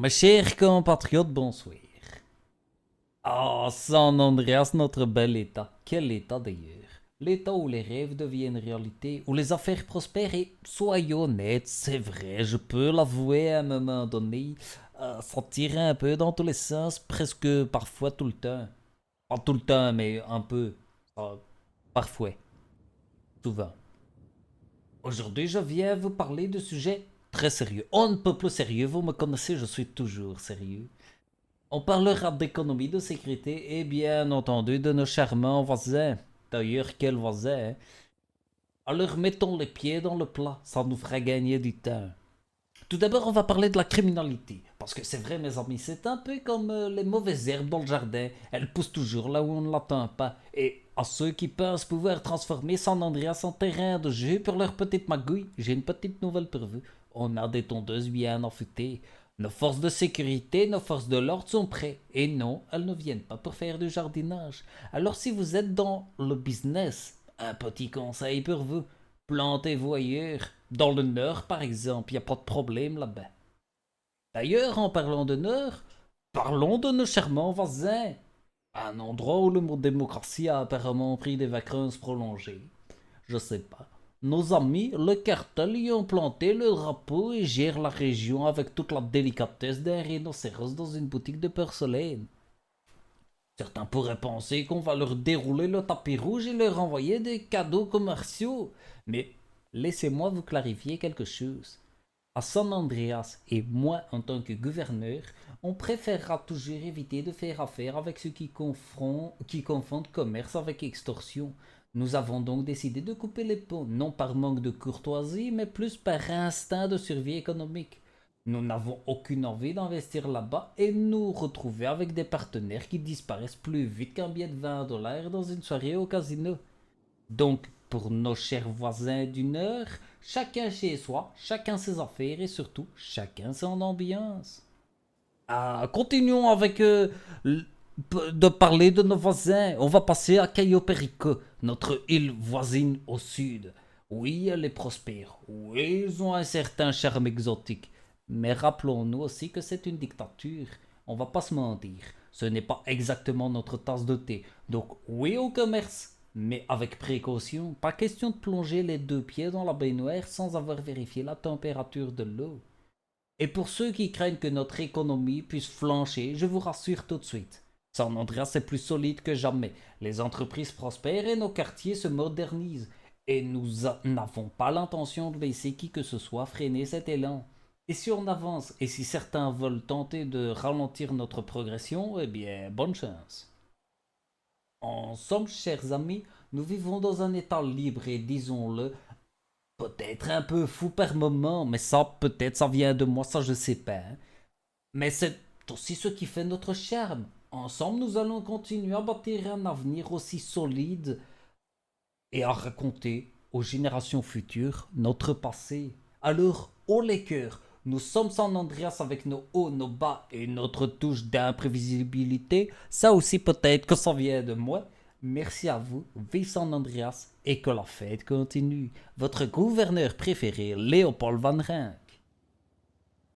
Mes chers compatriotes, bonsoir. Ah, San Andreas, notre bel État. Quel État d'ailleurs. L'État où les rêves deviennent réalité, où les affaires prospèrent et, soyons honnêtes, c'est vrai, je peux l'avouer à un moment donné, ça tire un peu dans tous les sens, presque parfois tout le temps. Pas tout le temps, mais un peu. euh, Parfois, souvent. Aujourd'hui, je viens vous parler de sujets très sérieux. On ne peut plus sérieux, vous me connaissez, je suis toujours sérieux. On parlera d'économie, de sécurité et bien entendu de nos charmants voisins. D'ailleurs, quels voisins, hein. Alors mettons les pieds dans le plat, ça nous fera gagner du temps. Tout d'abord, on va parler de la criminalité. Parce que c'est vrai, mes amis, c'est un peu comme les mauvaises herbes dans le jardin. Elles poussent toujours là où on ne l'attend pas. Et à ceux qui pensent pouvoir transformer San Andreas en terrain de jeu pour leur petite magouille, j'ai une petite nouvelle pour vous. On a des tondeuses bien affûtées. Nos forces de sécurité, nos forces de l'ordre sont prêtes. Et non, elles ne viennent pas pour faire du jardinage. Alors si vous êtes dans le business, un petit conseil pour vous. Plantez-vous ailleurs. Dans le Nord, par exemple, il n'y a pas de problème là-bas. D'ailleurs, en parlant de Nord, parlons de nos charmants voisins. Un endroit où le mot démocratie a apparemment pris des vacances prolongées. Je sais pas. Nos amis, le cartel, y ont planté le drapeau et gèrent la région avec toute la délicatesse d'un rhinocéros dans une boutique de porcelaine. Certains pourraient penser qu'on va leur dérouler le tapis rouge et leur envoyer des cadeaux commerciaux. Mais laissez-moi vous clarifier quelque chose. À San Andreas et moi en tant que gouverneur, on préférera toujours éviter de faire affaire avec ceux qui confondent commerce avec extorsion. Nous avons donc décidé de couper les ponts, non par manque de courtoisie, mais plus par instinct de survie économique. Nous n'avons aucune envie d'investir là-bas et nous retrouver avec des partenaires qui disparaissent plus vite qu'un billet de 20 dollars dans une soirée au casino. Donc, pour nos chers voisins du Nord, chacun chez soi, chacun ses affaires et surtout, chacun son ambiance. Ah, continuons avec de parler de nos voisins. On va passer à Cayo Perico, notre île voisine au sud. Oui, elle est prospère. Oui, ils ont un certain charme exotique. Mais rappelons-nous aussi que c'est une dictature. On va pas se mentir. Ce n'est pas exactement notre tasse de thé. Donc oui au commerce, mais avec précaution. Pas question de plonger les deux pieds dans la baignoire sans avoir vérifié la température de l'eau. Et pour ceux qui craignent que notre économie puisse flancher, je vous rassure tout de suite. San Andreas est plus solide que jamais. Les entreprises prospèrent et nos quartiers se modernisent. Et nous n'avons pas l'intention de laisser qui que ce soit freiner cet élan. Et si on avance, et si certains veulent tenter de ralentir notre progression, eh bien, bonne chance. En somme, chers amis, nous vivons dans un état libre et disons-le, peut-être un peu fou par moment, mais ça, peut-être, ça vient de moi, ça je sais pas, hein. Mais c'est aussi ce qui fait notre charme. Ensemble, nous allons continuer à bâtir un avenir aussi solide et à raconter aux générations futures notre passé. Alors, haut les cœurs, nous sommes San Andreas avec nos hauts, nos bas et notre touche d'imprévisibilité. Ça aussi, peut-être que ça vient de moi. Merci à vous, vive San Andreas et que la fête continue. Votre gouverneur préféré, Léopold Van Rijn.